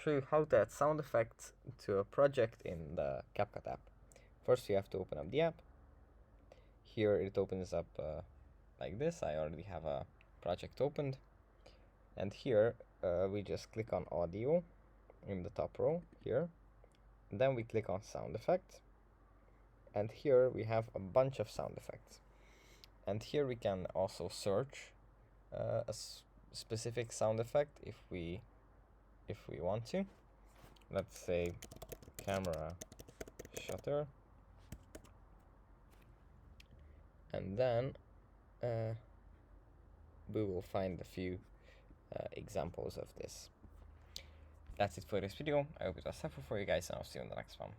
show you how to add sound effects to a project in the CapCut app. First, you have to open up the app. Here it opens up like this. I already have a project opened. And here we just click on audio in the top row here. And then we click on sound effects. And here we have a bunch of sound effects. And here we can also search a specific sound effect if we want to. Let's say camera shutter, and then we will find a few examples of this. That's it for this video. I hope it was helpful for you guys, and I'll see you in the next one.